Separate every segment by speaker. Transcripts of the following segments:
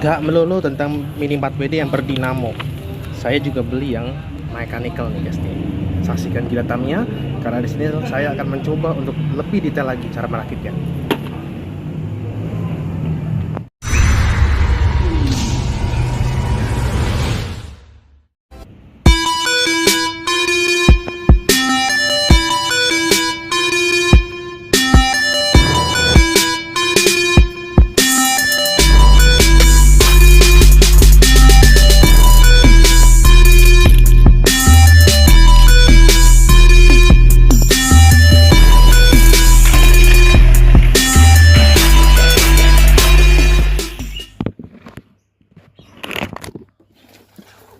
Speaker 1: Gak melulu tentang Mini 4WD yang berdinamo. Saya juga beli yang mechanical nih guys nih. Saksikan gila Tamiya karena di sini saya akan mencoba untuk lebih detail lagi cara merakitnya.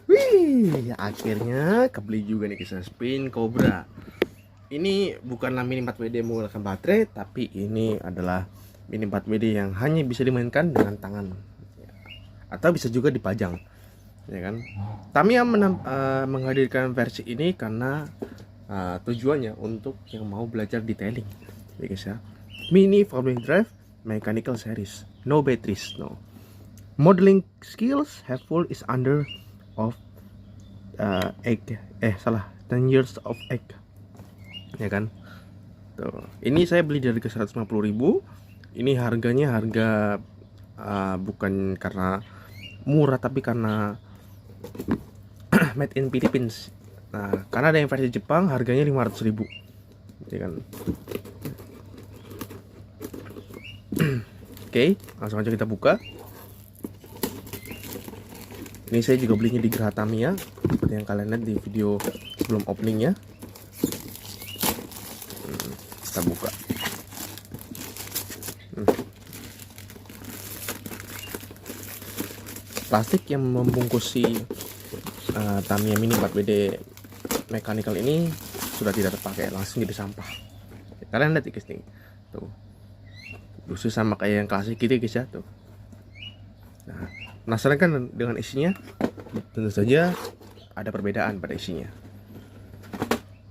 Speaker 1: Wih, akhirnya kebeli juga nih kisah Spin Cobra. Ini bukanlah Mini 4WD menggunakan baterai, tapi ini adalah Mini 4WD yang hanya bisa dimainkan dengan tangan, atau bisa juga dipajang, ya kan? Tamiya menghadirkan versi ini karena tujuannya untuk yang mau belajar detailing, ya guys ya. Mini 4-wheel drive mechanical series, no batteries, no modeling skills have full is under of 10 years of egg, ya kan. Tuh, ini saya beli dari ke 150.000. Ini harganya harga bukan karena murah, tapi karena made in Philippines. Nah, karena ada yang versi Jepang harganya 500.000, ya kan. Oke, langsung aja kita buka. Ini saya juga belinya di Geraha Tamiya, seperti yang kalian lihat di video sebelum openingnya. Kita buka. Plastik yang membungkusi Tamiya Mini 4WD mechanical ini sudah tidak terpakai, langsung jadi sampah. Kalian lihat guys nih, tuh, lusuh sama kayak yang klasik gitu guys ya, tuh. Nah, penasaran kan dengan isinya? Tentu saja ada perbedaan pada isinya.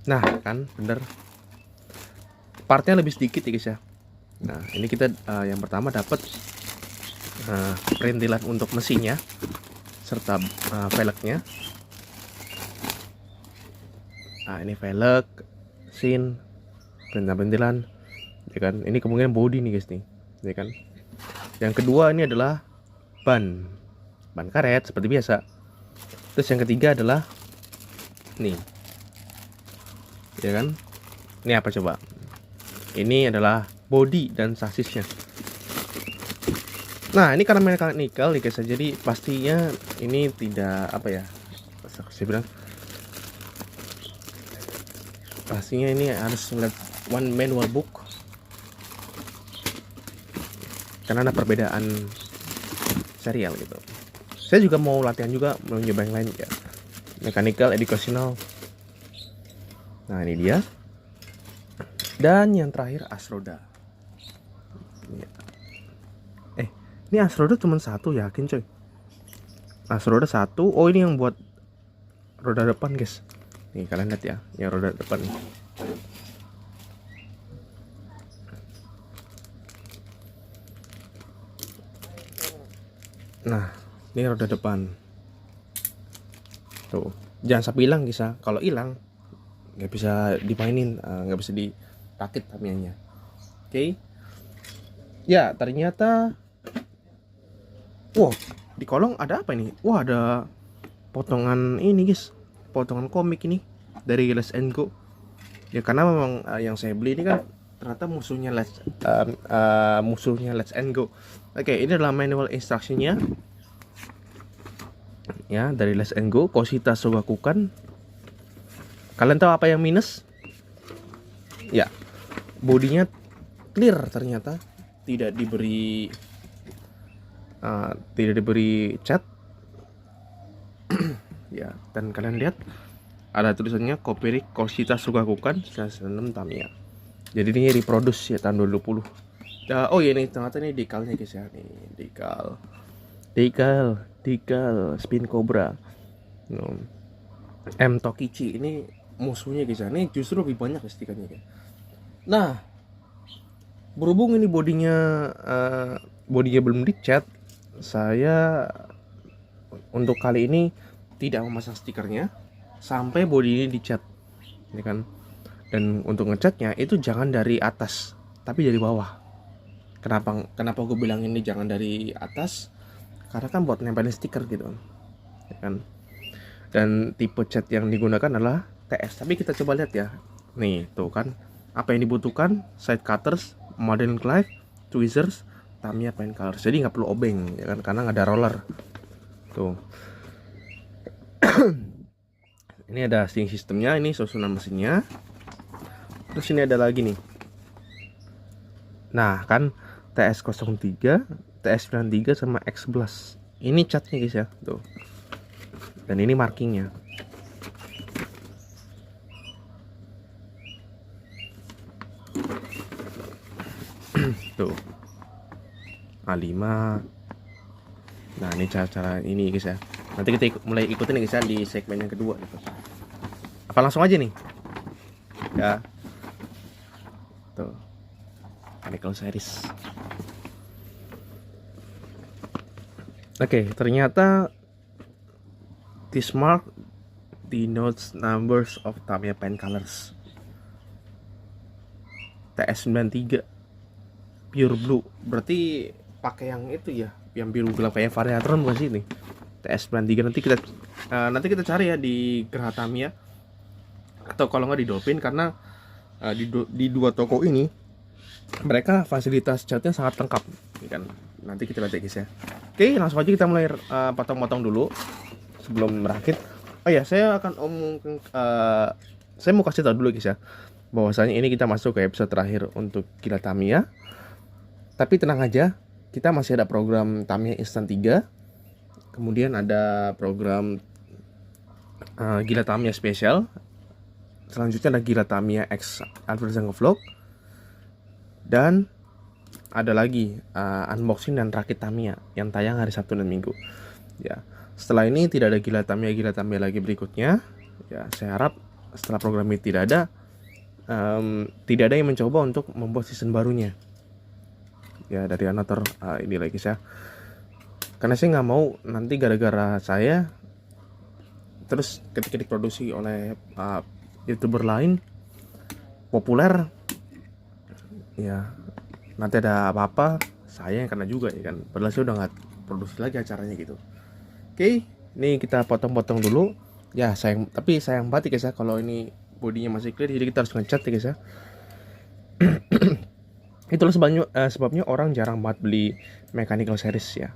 Speaker 1: Nah, kan bener, partnya lebih sedikit ya guys ya. Nah, ini kita yang pertama dapat perintilan untuk mesinnya serta velgnya. Nah, ini velg, sin, perintilan, ya kan. Ini kemungkinan body nih guys nih, ya kan. Yang kedua ini adalah ban karet seperti biasa. Terus yang ketiga adalah nih, ya kan. Ini apa coba? Ini adalah body dan sasisnya. Nah, ini karena mechanical nih guys, jadi pastinya ini tidak apa ya, saya bilang pastinya ini harus melihat one manual book karena ada perbedaan serial gitu. Saya juga mau latihan juga, mau nyoba yang lain ya, mechanical, educational. Nah, ini dia. Dan yang terakhir Asroda. Ini Asroda cuma satu, yakin coy? Asroda satu. Oh, ini yang buat roda depan guys. Nih kalian lihat ya, yang roda depan nih. Nah, ini roda depan. Tuh, jangan sampai hilang guys ya. Kalau hilang nggak bisa dimainin, nggak bisa dirakit Tamiyanya. Oke. Ya, ternyata wow, di kolong ada apa ini? Wah, ada potongan ini guys, potongan komik ini dari Let's Go. Ya karena memang yang saya beli ini kan ternyata musuhnya Let's Go. Oke, ini adalah manual instructionnya ya dari Let's Go, Koshita Shogakukan. Kalian tahu apa yang minus? Ya, bodinya clear ternyata, tidak diberi cat. Ya, dan kalian lihat ada tulisannya copyright Koshita Shogakukan 1996 Tamiya. Jadi ini reproduce ya tahun 2020. Oh ya, ini ternyata ini dekalnya guys ya, nih decal Spin Cobra. M Tokichi ini musuhnya guys ya. Ini justru lebih banyak stikernya guys. Nah, berhubung ini bodinya belum dicat, saya untuk kali ini tidak memasang stikernya sampai bodi ini dicat, ya kan. Dan untuk ngecatnya itu jangan dari atas, tapi dari bawah. Kenapa gue bilang ini jangan dari atas? Karena kan buat nempelin stiker gitu, ya kan. Dan tipe cat yang digunakan adalah TS. Tapi kita coba lihat ya. Nih, tuh kan. Apa yang dibutuhkan? Side cutters, modern clive, tweezers, Tamiya paint colors. Jadi nggak perlu obeng, ya kan? Karena nggak ada roller. Tuh. Ini ada string sistemnya, ini susunan mesinnya. Terus ini ada lagi nih. Nah, kan TS03, TS93 sama X11. Ini catnya guys ya, tuh. Dan ini markingnya. Tuh. A5. Nah, ini cara ini guys ya. Nanti kita mulai ikutin guys ya di segmen yang kedua gitu. Apa langsung aja nih? Ya. Tuh. Mechanical series. Oke, ternyata this mark denotes numbers of Tamiya paint colors. TS93 pure blue, berarti pakai yang itu ya, yang biru gelap kayak variator bukan sih ini. TS93 nanti kita cari ya di Geraha Tamiya atau kalau nggak di Dolphin, karena di dua toko ini mereka fasilitas catnya sangat lengkap, kan. Nanti kita lihat ya guys ya. Oke, langsung aja kita mulai potong-potong dulu sebelum merakit. Oh ya, saya akan saya mau kasih tahu dulu guys ya, bahwasanya ini kita masuk ke episode terakhir untuk Gila Tamiya. Tapi tenang aja, kita masih ada program Tamiya Instant 3. Kemudian ada program Gila Tamiya Special. Selanjutnya ada Gila Tamiya X Adventure Vlog. Dan ada lagi unboxing dan rakit Tamiya yang tayang hari Sabtu dan Minggu. Ya, setelah ini tidak ada Gila Tamiya lagi berikutnya. Ya, saya harap setelah program ini tidak ada yang mencoba untuk membuat season barunya. Ya, dari Anotor ini lagi ya. Karena saya nggak mau nanti gara-gara saya terus ketika diproduksi oleh YouTuber lain populer, ya nanti ada apa-apa saya yang kena juga, ya kan. Padahal saya udah nggak produksi lagi acaranya gitu. Oke, ini kita potong-potong dulu. Ya tapi sayang banget guys ya kalau ini bodinya masih clear, jadi kita harus ngecat ya guys ya. Itulah sebabnya orang jarang banget beli mechanical series ya.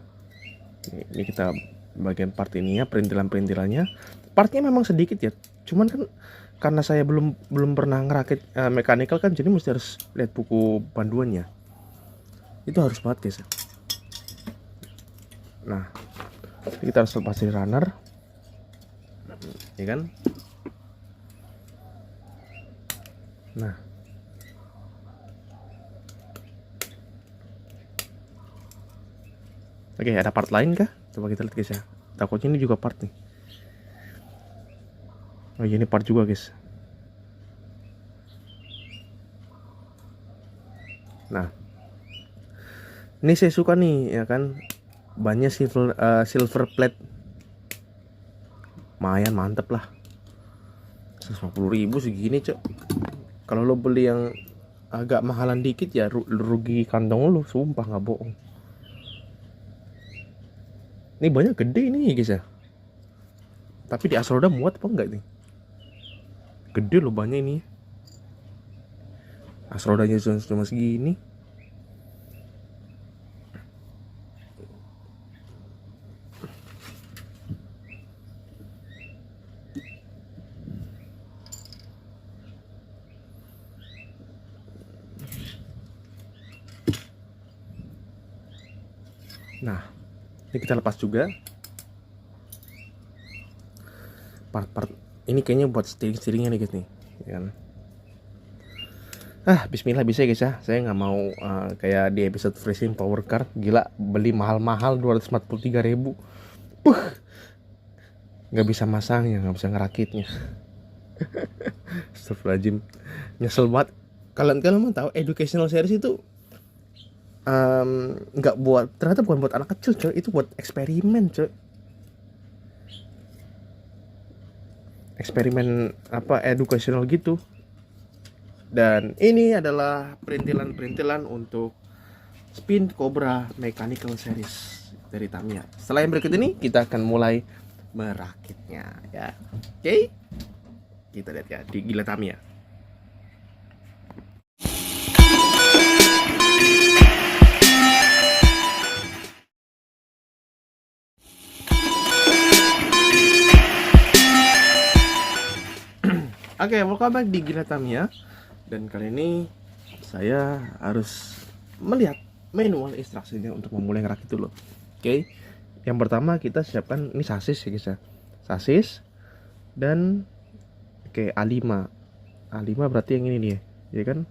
Speaker 1: Ini kita bagian part ini ya, perintilannya. Partnya memang sedikit ya. Cuman kan karena saya belum pernah ngerakit mechanical kan, jadi mesti harus lihat buku panduannya. Itu harus banget guys ya. Nah, kita harus lepas dari runner, ya kan. Nah, oke, ada part lain kah? Coba kita lihat guys ya. Takutnya ini juga part nih. Oh iya, ini part juga guys. Nah, ini saya suka nih ya kan, bannya silver plate. Lumayan mantep lah. 150.000 segini cok. Kalau lo beli yang agak mahalan dikit ya rugi kantong lo, sumpah nggak bohong. Ini banyak gede ini guys ya. Tapi di Asroda muat apa enggak nih? Gede loh banyak ini. Asrodanya cuma segini. Nah, ini kita lepas juga. Part-part ini kayaknya buat steering-steeringnya nih guys nih, ya kan. Bismillah bisa ya guys ya. Saya nggak mau kayak di episode Freezing Power Car. Gila, beli mahal-mahal 243.000. Nggak bisa masangnya, nggak bisa ngerakitnya. Astagfirullahaladzim, nyesel banget. Kalian mau tahu educational series itu nggak buat, ternyata bukan buat anak kecil coy, itu buat eksperimen coy. Eksperimen apa educational gitu. Dan ini adalah perintilan-perintilan untuk Spin Cobra Mechanical Series dari Tamiya. Setelah yang berikut ini kita akan mulai merakitnya ya. Oke. Kita lihat ya di Gila Tamiya. Oke, welcome back di Gila Tamiya. Dan kali ini saya harus melihat manual instruksinya untuk memulai ngerakit dulu. Oke. Yang pertama kita siapkan ini sasis ya guys ya. Sasis dan oke A5. A5 berarti yang ini nih ya kan?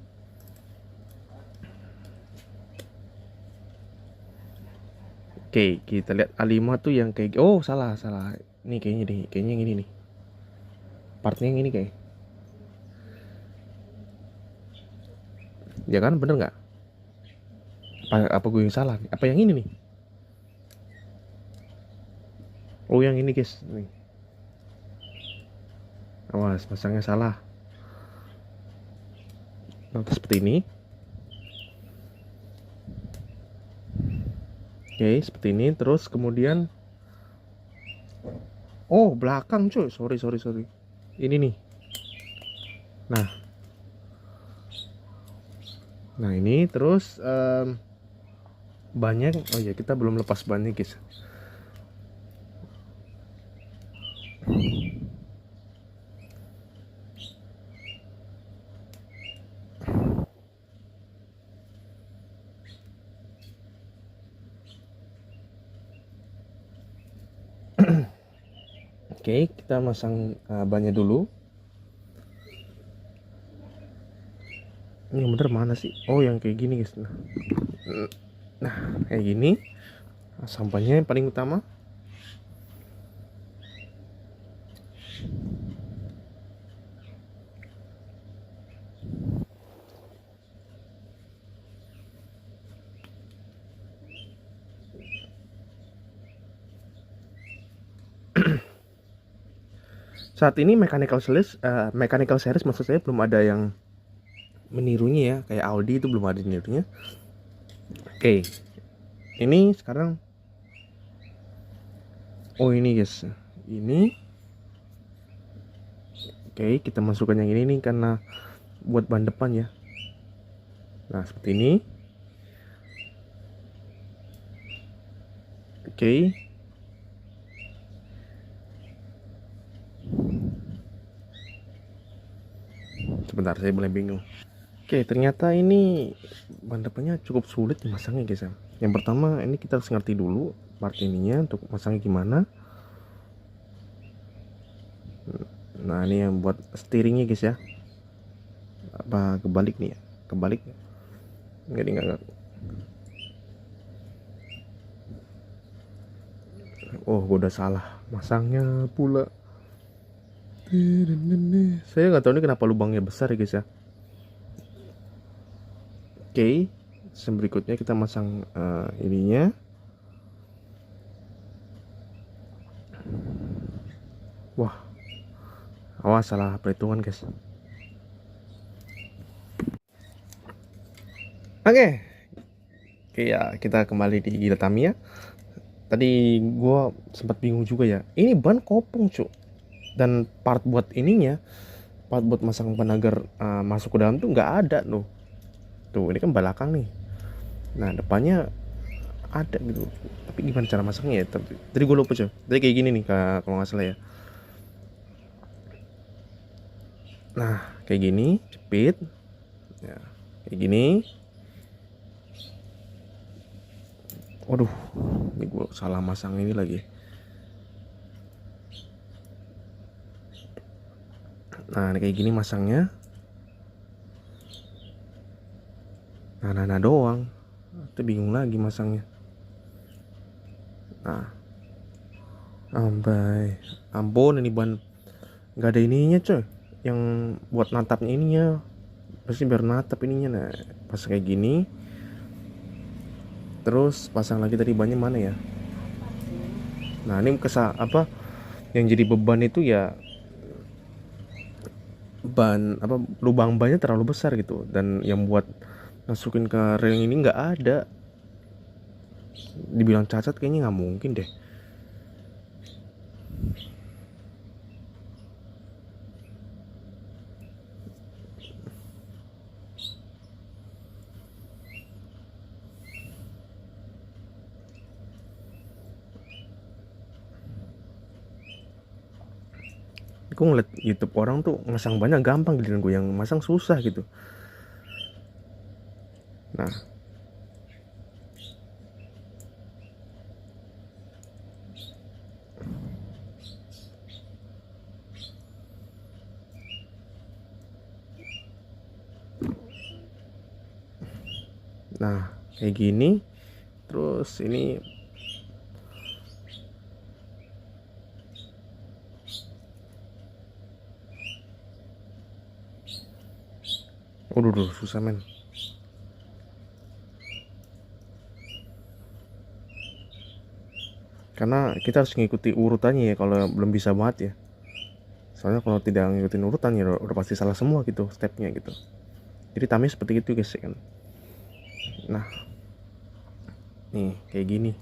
Speaker 1: Oke, kita lihat A5 tuh yang kayak oh, salah. Ini kayaknya deh, kayaknya yang ini nih. Partnya yang ini kayak. Ya kan, bener nggak? Apa gue yang salah? Apa yang ini nih? Oh, yang ini guys nih. Awas, pasangnya salah. Nah, seperti ini. Oke, seperti ini. Terus kemudian oh, belakang cuy. Sorry. Ini nih. Nah ini terus banyak. Oh ya, kita belum lepas bannya guys. Oke, kita masang bannya dulu. Ini yang bener mana sih? Oh, yang kayak gini guys. Nah kayak gini. Sampahnya yang paling utama. Saat ini mechanical series maksud saya belum ada yang menirunya ya, kayak Audi itu belum ada menirunya. Oke, ini sekarang oh ini guys, ini oke, kita masukkan yang ini nih karena buat ban depan ya. Nah seperti ini. Oke. Sebentar, saya mulai bingung. Oke, ternyata ini ban depannya cukup sulit dimasangnya guys ya. Yang pertama ini kita harus ngerti dulu part ininya untuk masangnya gimana. Nah ini yang buat steeringnya guys ya. Apa kebalik nih ya? Kebalik. Enggak. Oh, gue udah salah masangnya pula. Saya nggak tahu ini kenapa lubangnya besar ya guys ya. Oke, berikutnya kita masang ininya. Wah, awas salah perhitungan guys. Oke ya, kita kembali di Gila Tamiya. Tadi gue sempat bingung juga ya. Ini ban kopong cuk. Dan part buat ininya, part buat masang ban agar masuk ke dalam tuh nggak ada tuh. Tuh ini kan belakang nih. Nah depannya ada gitu. Tapi gimana cara masangnya ya? Tadi gue lupa cuy. Tadi kayak gini nih kalau nggak salah ya. Nah kayak gini, jepit. Ya, kayak gini. Waduh, ini gue salah masang ini lagi. Nah ini kayak gini masangnya. Nah doang. Itu bingung lagi masangnya. Nah, ampun ini ban nggak ada ininya coy. Yang buat natapnya ininya. Pasti biar natap ininya. Nah pas kayak gini. Terus pasang lagi tadi bannya mana ya? Nah ini apa yang jadi beban itu ya, ban apa, lubang bannya terlalu besar gitu, dan yang buat masukin ke railing ini nggak ada. Dibilang cacat kayaknya nggak mungkin deh. Gue ngeliat YouTube orang tuh masang banyak gampang, giliran gue yang masang susah gitu. Nah, kayak gini. Terus ini udah susah men. Karena kita harus ngikuti urutannya ya, kalau belum bisa banget ya. Soalnya kalau tidak ngikutin urutannya udah pasti salah semua gitu stepnya gitu. Jadi tamnya seperti itu guys ya kan. Nah, nih kayak gini.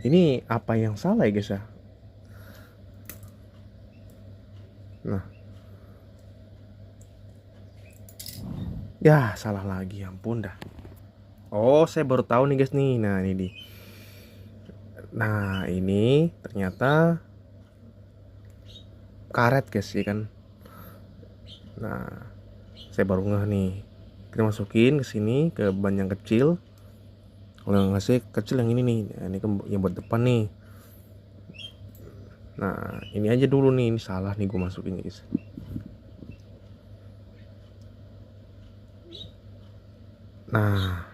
Speaker 1: Ini apa yang salah ya guys ya? Nah, ya salah lagi, ampun dah. Oh, saya baru tahu nih guys nih. Nah, ini nih. Nah, ini ternyata karet guys ya kan. Nah, saya baru ngeh nih. Kita masukin ke sini ke ban yang kecil. Kalau yang ngasih kecil yang ini nih. Nah, ini kan yang buat depan nih. Nah, ini aja dulu nih. Ini salah nih gue masukin guys. Nah,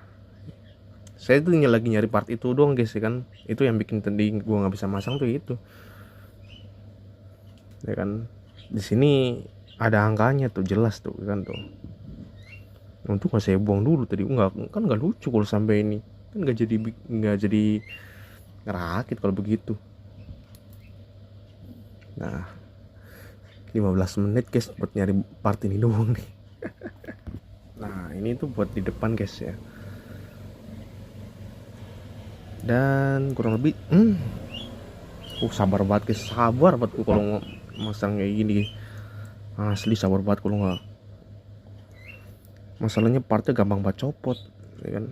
Speaker 1: saya tuh lagi nyari part itu doang guys ya kan. Itu yang bikin tadi gue nggak bisa masang tuh itu. Ya kan. Di sini ada angkanya tuh, jelas tuh kan tuh. Untuk nggak saya buang dulu tadi, nggak lucu kalau sampai ini kan nggak jadi ngerakit kalau begitu. Nah, 15 menit guys buat nyari part ini doang nih. Nah, ini tuh buat di depan guys ya. Dan kurang lebih sabar banget guys, sabar banget kalau masang kayak gini. Asli sabar banget kalau nggak. Masalahnya partnya gampang banget copot ya kan.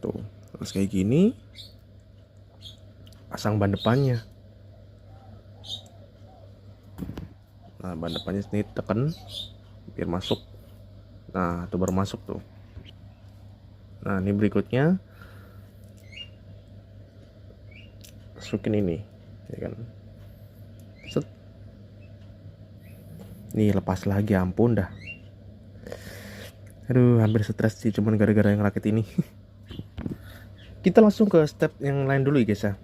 Speaker 1: Tuh, terus kayak gini pasang ban depannya. Nah, ban depannya sini tekan biar masuk. Nah, itu baru masuk tuh. Nah, ini berikutnya masukin ini ya kan. Set. Nih lepas lagi, ampun dah. Aduh, hampir stres sih cuman gara-gara yang rakit ini. Kita langsung ke step yang lain dulu ya guys ya.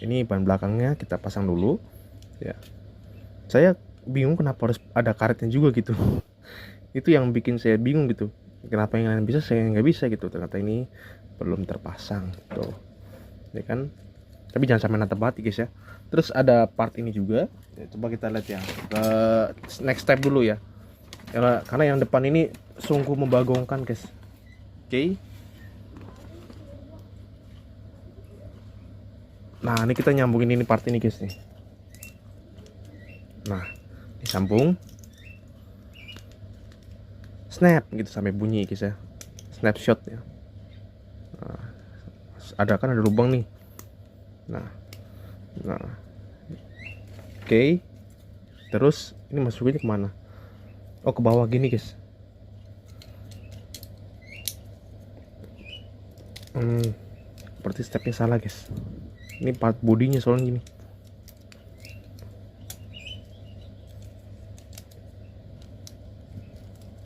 Speaker 1: Ini ban belakangnya kita pasang dulu ya. Saya bingung kenapa harus ada karetnya juga gitu. Itu yang bikin saya bingung gitu. Kenapa yang lain bisa saya nggak bisa gitu. Ternyata ini belum terpasang tuh ya kan. Tapi jangan sampai natap banget guys ya. Terus ada part ini juga ya, coba kita lihat ya ke next step dulu ya. Karena yang depan ini sungguh membagongkan guys. Oke. Nah, ini kita nyambungin ini part ini guys nih. Nah, disambung. Snap gitu sampai bunyi guys ya. Snapshot ya. Nah, ada lubang nih. Nah. Oke. Terus ini masukinnya kemana? Oh, ke bawah gini guys. Berarti stepnya salah guys. Ini part bodinya soalnya gini.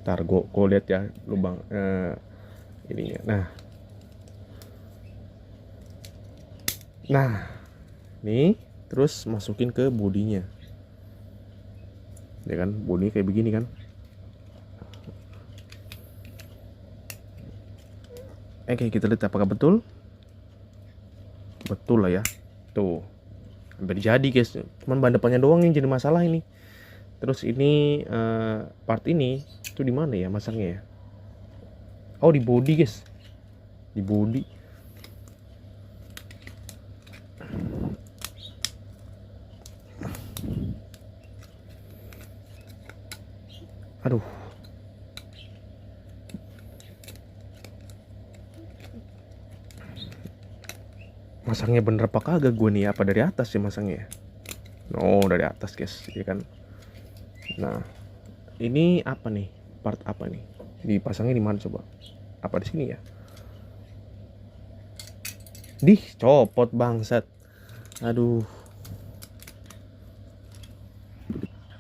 Speaker 1: Ntar gue lihat ya lubang ininya. Nah, nih terus masukin ke bodinya. ya kan, bodi kayak begini kan. Oke, kita lihat apakah betul lah ya. Tuh, hampir jadi guys, cuman ban depannya doang yang jadi masalah ini. Terus ini part ini tuh di mana ya masangnya ya? Oh, di bodi guys, di bodi. Aduh, masangnya bener apa kagak gue nih? Apa dari atas sih masangnya? Oh, dari atas guys, ya kan. Nah, ini apa nih? Part apa nih? Dipasangnya di mana coba? Apa di sini ya? Dih, copot bangsat. Aduh.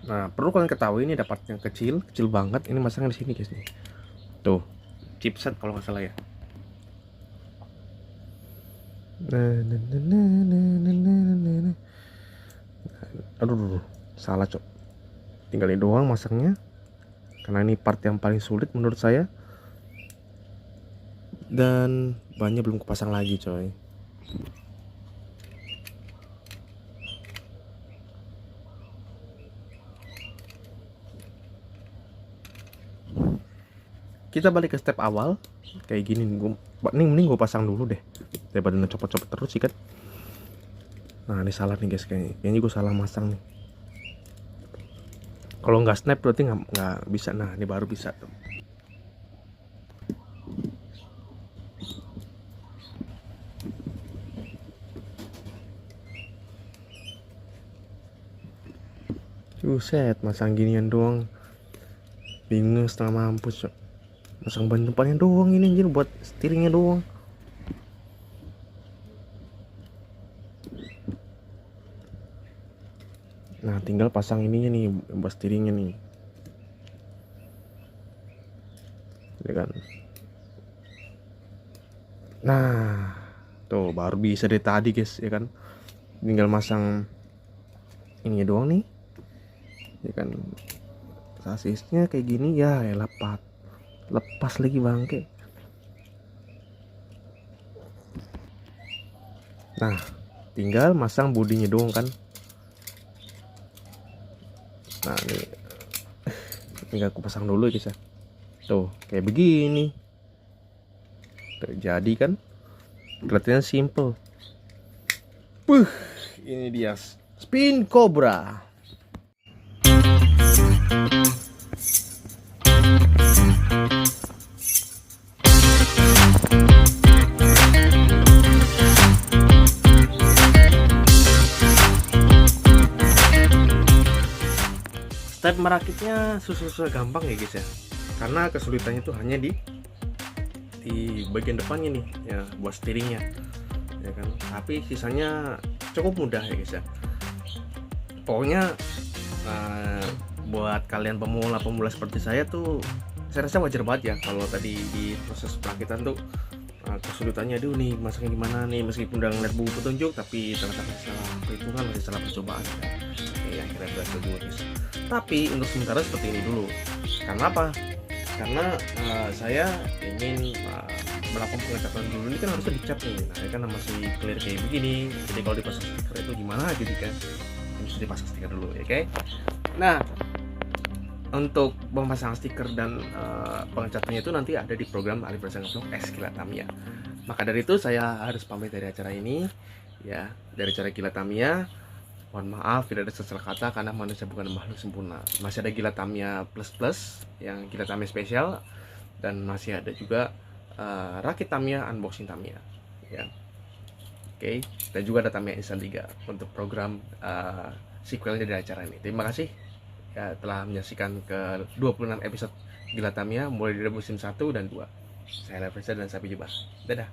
Speaker 1: Nah, perlu kalian ketahui ini ada part yang kecil banget. Ini masangnya di sini guys nih. Tuh, chipset kalau nggak salah ya. Aduh, salah cok. Tinggal ini doang masangnya. Karena ini part yang paling sulit menurut saya. Dan bannya belum kepasang lagi coy. Kita balik ke step awal. Kayak gini nih, mending gue pasang dulu deh daripada copot-copot terus sih kan. Nah, ini salah nih guys, kayaknya gue salah masang nih. Kalau nggak snap berarti nggak bisa. Nah, ini baru bisa tuh. Buset, masang ginian doang bingung setengah mampus cok. Masang ban depannya doang ini anjir, buat steeringnya doang. Nah, tinggal pasang ininya nih buat steeringnya nih, ya kan. Nah, tuh baru bisa dari tadi guys, ya kan. Tinggal masang ininya doang nih, ya kan. Sasisnya kayak gini ya, lepas lagi bangke. Nah, tinggal masang bodinya doang kan. Nah, ini tinggal aku pasang dulu guys ya. Tuh, kayak begini. Terjadi kan? Kelihatannya simple. Ini dia Spin Cobra. Step merakitnya susah gampang ya guys ya, karena kesulitannya itu hanya di bagian depannya nih ya, buat steeringnya ya kan. Tapi sisanya cukup mudah ya guys ya. Pokoknya buat kalian pemula seperti saya tuh, saya rasa wajar banget ya kalau tadi di proses perakitan tuh kesulitannya. Aduh nih, masaknya gimana nih, meskipun udah ngeliat buku petunjuk tapi ternyata masih salah perhitungan, masih salah percobaan ya. Akhirnya berhasil juga guys. Tapi untuk sementara seperti ini dulu. Karena apa? Karena saya ingin melakukan pengecatan dulu. Ini kan harusnya dicat nih. Nah, ini kan masih clear kayak begini. Jadi kalau dipasang stiker itu gimana gitu kan? Harus dipasang stiker dulu, ya oke? Nah, untuk memasang stiker dan pengecatannya itu nanti ada di program Alifresh Vlog S Gila Tamiya. Maka dari itu saya harus pamit dari acara ini ya, dari acara Gila Tamiya. Mohon maaf tidak ada salah kata karena manusia bukan makhluk sempurna. Masih ada Gila Tamiya Plus yang Gila Tamiya spesial, dan masih ada juga rakit Tamiya, unboxing Tamiya ya. Oke, dan juga ada Tamiya Instant 3 untuk program sequelnya dari acara ini. Terima kasih ya telah menyaksikan ke 26 episode Gila Tamiya mulai dari musim 1 dan 2. Saya Alifresh dan sampai jumpa. Dadah.